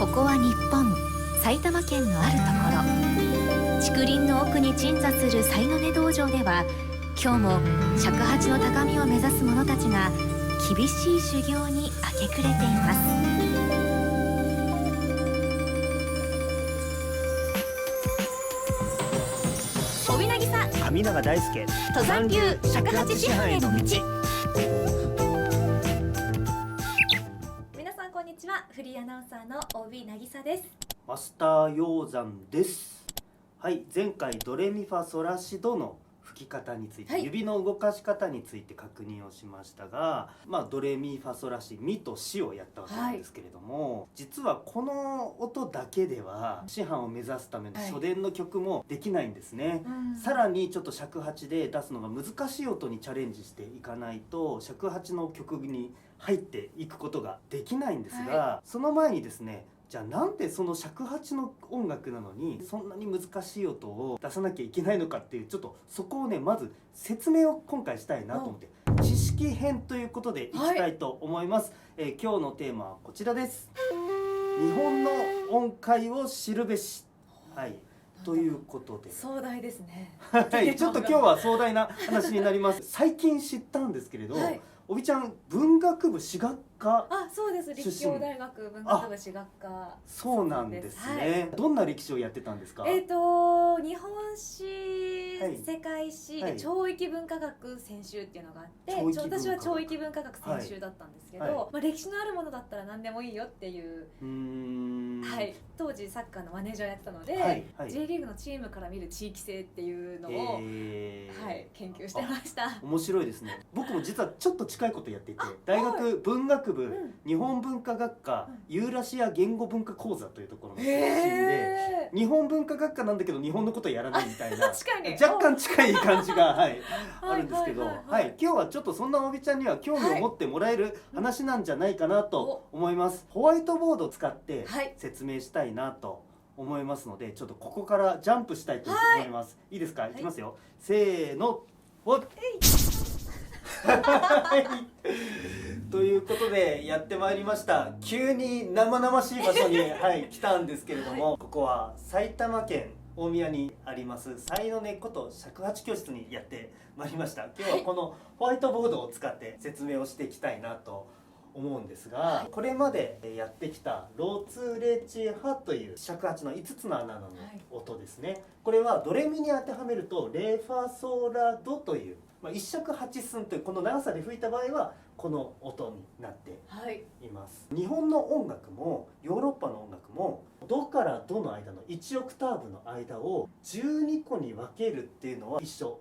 ここは日本埼玉県のあるところ、竹林の奥に鎮座する賽の根道場では、今日も尺八の高みを目指す者たちが厳しい修行に明け暮れています。帯渚上永大輔登山流尺八師範への道。皆さんこんにちは。フリーアナウンサーの帯渚です。マスター鷹山です。はい、前回ドレミファソラシドの吹き方について、指の動かし方について確認をしましたが、ドレミファソラシミとシをやったわけなんですけれども、実はこの音だけでは師範を目指すための初伝の曲もできないんですね。さらにちょっと尺八で出すのが難しい音にチャレンジしていかないと尺八の曲に入っていくことができないんですが、その前にですね、じゃあなんでその尺八の音楽なのにそんなに難しい音を出さなきゃいけないのかっていう、ちょっとそこをねまず説明を今回したいなと思って、知識編ということでいきたいと思います。今日のテーマはこちらです。日本の音階を知るべし。はい、ということで壮大ですね。はい、ちょっと今日は壮大な話になります。最近知ったんですけれど、おびちゃん文学部史学科。そうです。立教大学文学部史学科。そうなんですね。どんな歴史をやってたんですか？日本史、世界史、超域文化学専修っていうのがあって、私は超域文化学専修だったんですけど、歴史のあるものだったら何でもいいよっていう。当時サッカーのマネージャーやってたので、J リーグのチームから見る地域性っていうのを、研究してました。面白いですね。僕も実はちょっと近いことやっていて、大学文学部、日本文化学科、ユーラシア言語文化講座というところの出身で、日本文化学科なんだけど日本のことやらないみたいな若干近い感じが、あるんですけど、今日はちょっとそんなおびちゃんには興味を持ってもらえる話なんじゃないかなと思います。ホワイトボードを使って説明したいなと思いますので、ちょっとここからジャンプしたいと思います。いいですか？いきますよ。せーの。ということでやってまいりました。急に生々しい場所に、来たんですけれども、ここは埼玉県大宮にあります賽の根こと尺八教室にやってまいりました。今日はこのホワイトボードを使って説明をしていきたいなと思うんですが、これまでやってきたローツレチハという尺八の5つの穴の音ですね。これはドレミに当てはめるとレファソラドという、一尺八寸というこの長さで吹いた場合はこの音になっています。日本の音楽もヨーロッパの音楽もドからドの間の1オクターブの間を12個に分けるっていうのは一緒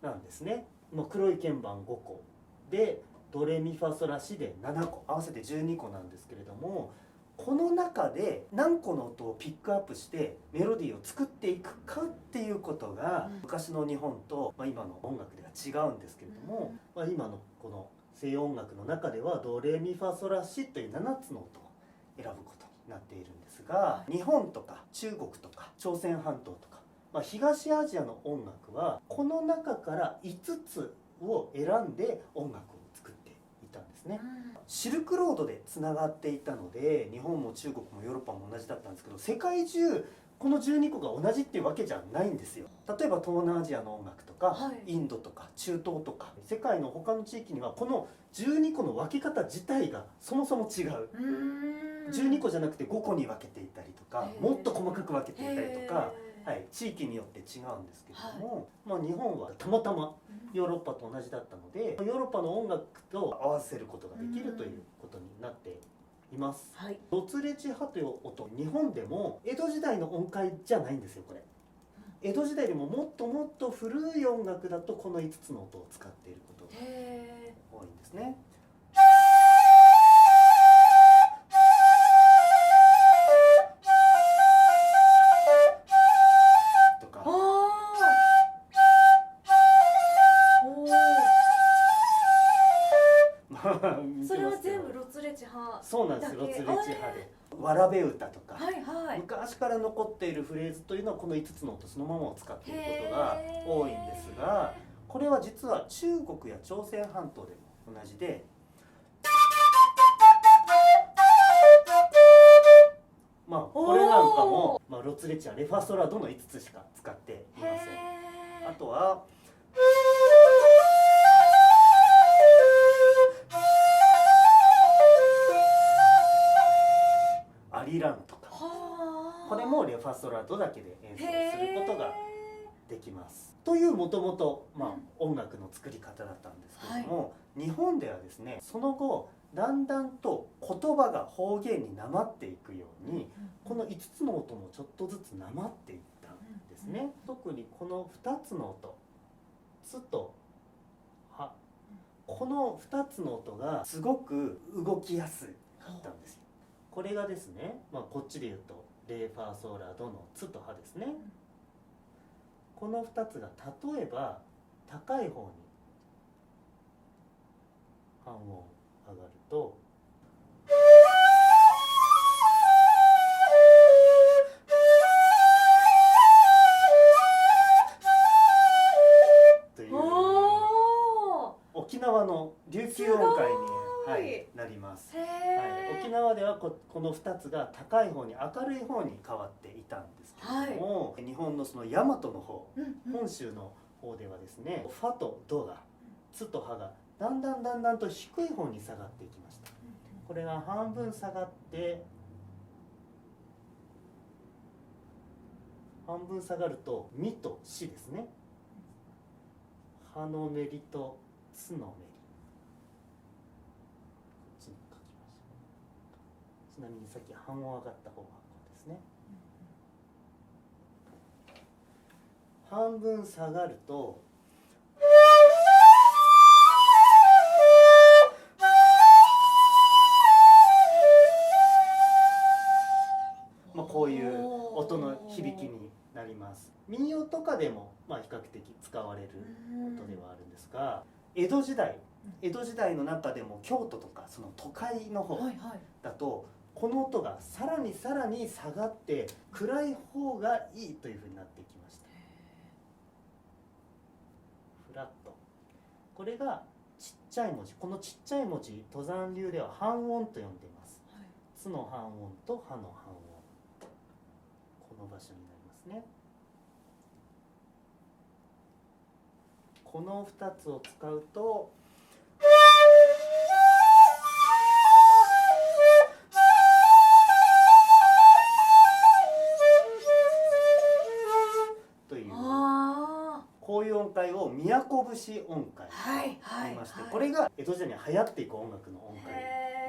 なんですね。黒い鍵盤5個でドレミファソラシで7個合わせて12個なんですけれども、この中で何個の音をピックアップしてメロディーを作っていくかっていうことが昔の日本と今の音楽では違うんですけれども、今のこの西洋音楽の中ではドレミファソラシという7つの音を選ぶことになっているんですが、日本とか中国とか朝鮮半島とか、東アジアの音楽はこの中から5つを選んで音楽を作っていたんですね。シルクロードでつながっていたので、日本も中国もヨーロッパも同じだったんですけど、世界中この12個が同じっていうわけじゃないんですよ。例えば東南アジアの音楽とか、インドとか中東とか世界の他の地域にはこの12個の分け方自体がそもそも違う。12個じゃなくて5個に分けていたりとか、もっと細かく分けていたりとか、地域によって違うんですけれども、日本はたまたまヨーロッパと同じだったので、ヨーロッパの音楽と合わせることができるということになっています。ロツレチハという音、日本でも江戸時代の音階じゃないんですよ。これ江戸時代よりももっともっと古い音楽だとこの5つの音を使っていることが多いんですね。それは全部ロツレチハ。そうなんです。ロツレチハでわらべ歌とか、昔から残っているフレーズというのはこの5つの音そのままを使っていることが多いんですが、これは実は中国や朝鮮半島でも同じで、ツレチアレファソラドの5つしか使っていません。あとはアリランとか、これもレファソラドだけで演奏することができます。というもともと音楽の作り方だったんですけれども、日本ではですね、その後だんだんと言葉が方言になまっていくように、この5つの音もちょっとずつなまっていったんですね。特にこの2つの音、つとは、この2つの音がすごく動きやすかったんですよ。これがですね、こっちで言うとレファソラドのつとはですね。この2つが例えば高い方に半音上がると、という沖縄の琉球音階に、なります。沖縄ではこの2つが高い方に明るい方に変わっていたんですけれども、日本のその大和の方、本州の方ではですね、ファとドが、ツとハがだんだんと低い方に下がっていきました。これが半分下がって、半分下がるとミとシですね。ハのメリとツのメリ、こっちに書きましょう。ちなみにさっき半音上がった方がこうですね。半分下がるとこういう音の響きになります。民謡とかでも比較的使われる音ではあるんですが、江戸時代の中でも京都とかその都会の方だと、この音がさらに下がって暗い方がいいというふうになってきました。フラット、これがちっちゃい文字、このちっちゃい文字登山流では半音と呼んでいます。つの半音とはの半音、この場所になりますね。この2つを使うとという、こういう音階を都節音階と言いまして、これが江戸時代に流行っていく音楽の音階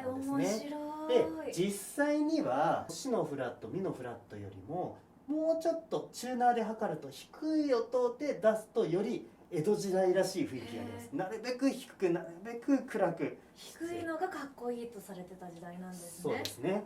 なんですね。で、実際にはシのフラット、ミのフラットよりももうちょっとチューナーで測ると低い音で出すとより江戸時代らしい雰囲気があります。なるべく低く、なるべく暗く、低いのがかっこいいとされてた時代なんですね。そうですね。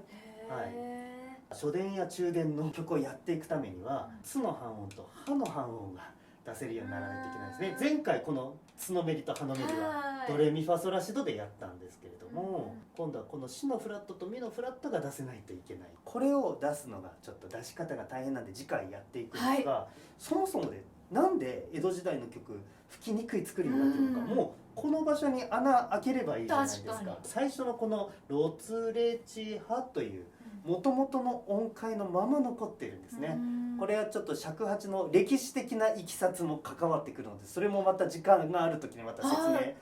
初電や中電の曲をやっていくためには、つの半音とはの半音が出せるようにならないといけないですね。前回このつのメリとはのメリはドレミファソラシドでやったんですけれども、今度はこのシのフラットとミのフラットが出せないといけない。これを出すのがちょっと出し方が大変なんで次回やっていくんですが、そもそもでなんで江戸時代の曲吹きにくい作りになっているのか、もうこの場所に穴開ければいいじゃないですか。最初のこのロツレチハという元々の音階のまま残っているんですね。これはちょっと尺八の歴史的ないきさつも関わってくるので、それもまた時間がある時にまた説明、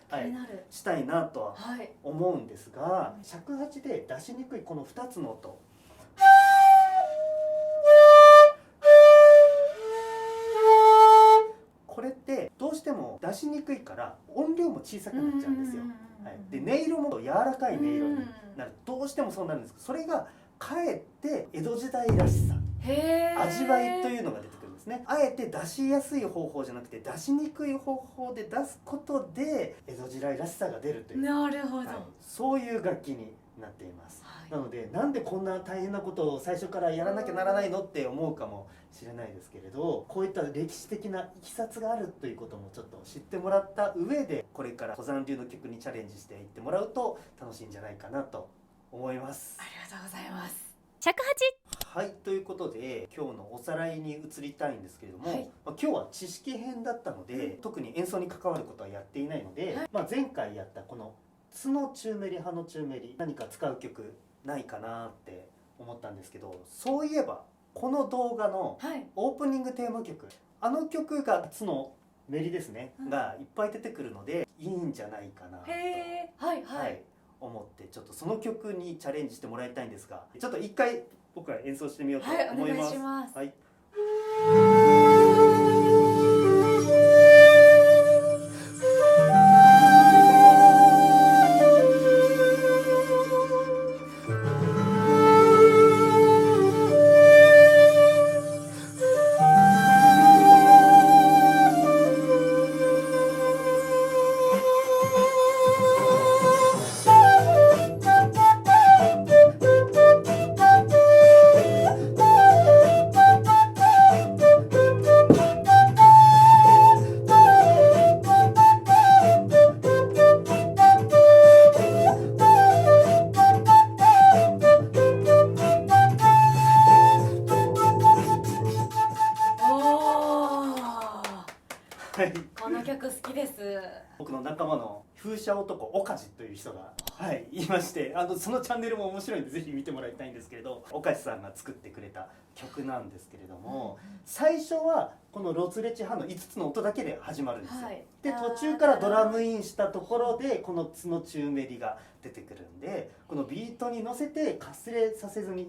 したいなとは思うんですが、尺八で出しにくいこの2つの音、これってどうしても出しにくいから音量も小さくなっちゃうんですよ。で音色も柔らかい音色になる、どうしてもそうなるんですけど、それがかえって江戸時代らしさ、味わいというのが出てくるんですね。あえて出しやすい方法じゃなくて出しにくい方法で出すことで江戸時代らしさが出るという、なるほど、そういう楽器になっています。なので、なんでこんな大変なことを最初からやらなきゃならないのって思うかもしれないですけれど、こういった歴史的ないきさつがあるということもちょっと知ってもらった上で、これから登山流の曲にチャレンジしていってもらうと楽しいんじゃないかなと思います。ありがとうございます。尺八。はい、ということで今日のおさらいに移りたいんですけれども、今日は知識編だったので、特に演奏に関わることはやっていないので、前回やったこのつのチューメリ、はのチューメリ、何か使う曲ないかなって思ったんですけど、そういえばこの動画のはいオープニングテーマ曲、あの曲がつのメリですね、うんがいっぱい出てくるのでいいんじゃないかなと、へえはいはい、思ってちょっとその曲にチャレンジしてもらいたいんですが、ちょっと一回僕は演奏してみようとはい、思います。お願いします。はいはい、この曲好きです。僕の仲間の風車男オカジという人が、いまして、そのチャンネルも面白いんでぜひ見てもらいたいんですけれど、オカジさんが作ってくれた曲なんですけれども、最初はこのロツレチハの5つの音だけで始まるんですよ、はい、で途中からドラムインしたところでこのツのチューメリが出てくるんで、このビートに乗せてかすれさせずに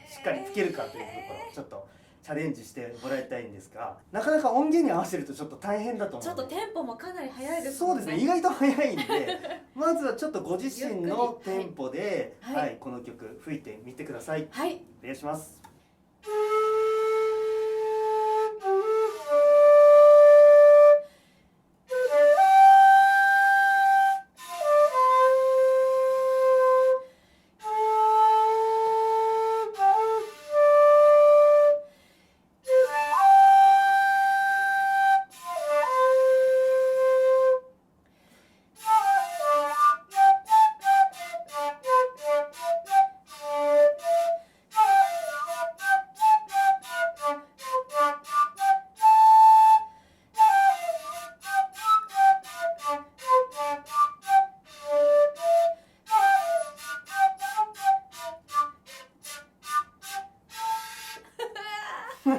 しっかり吹けるかというところをちょっとチャレンジしてもらいたいんですが、なかなか音源に合わせるとちょっと大変だと思うちょっとテンポもかなり速いですそうですね、意外と速いんでまずはちょっとご自身のゆっくりテンポで、はいこの曲吹いてみてください。はいお願いします。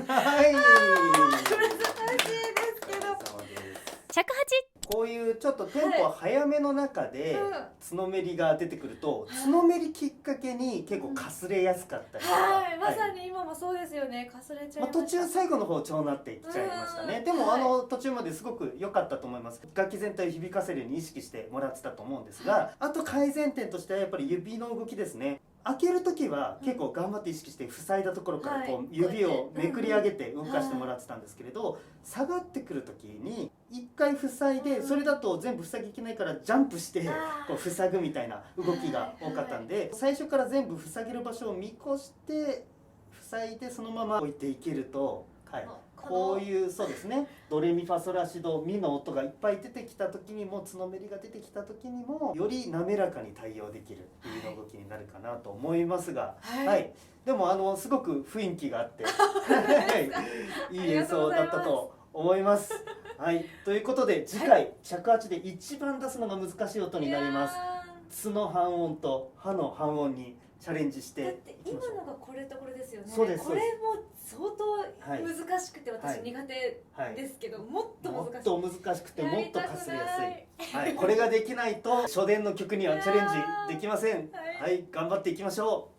はい難しいですけど、そうです尺八。こういうちょっとテンポ早めの中で角メリが出てくると、角メリきっかけに結構かすれやすかったりとか、はい、まさに今もそうですよね。かすれちゃいました。途中最後の方調なってきちゃいましたね。でも、途中まですごく良かったと思います。楽器全体を響かせるように意識してもらってたと思うんですが、あと改善点としてはやっぱり指の動きですね。開ける時は結構頑張って意識して塞いだところからこう指をめくり上げて動かしてもらってたんですけれど、下がってくる時に一回塞いで、それだと全部塞ぎきないからジャンプしてこう塞ぐみたいな動きが多かったんで、最初から全部塞げる場所を見越して塞いでそのまま置いていけると、こういうそうですね、ドレミファソラシドミの音がいっぱい出てきた時にも、角メリが出てきた時にもより滑らかに対応できる指の動きになるかなと思いますが、でもすごく雰囲気があっていい演奏だったと思います。ということで次回、尺八で一番出すのが難しい音になります。つの半音と歯の半音にチャレンジしてだって今のがこれとこれですよね。そうです。これも相当難しくて私苦手ですけど、もっと難しい。もっと難しくてもっとかすれやすい。これができないと初電の曲にはチャレンジできません。頑張っていきましょう。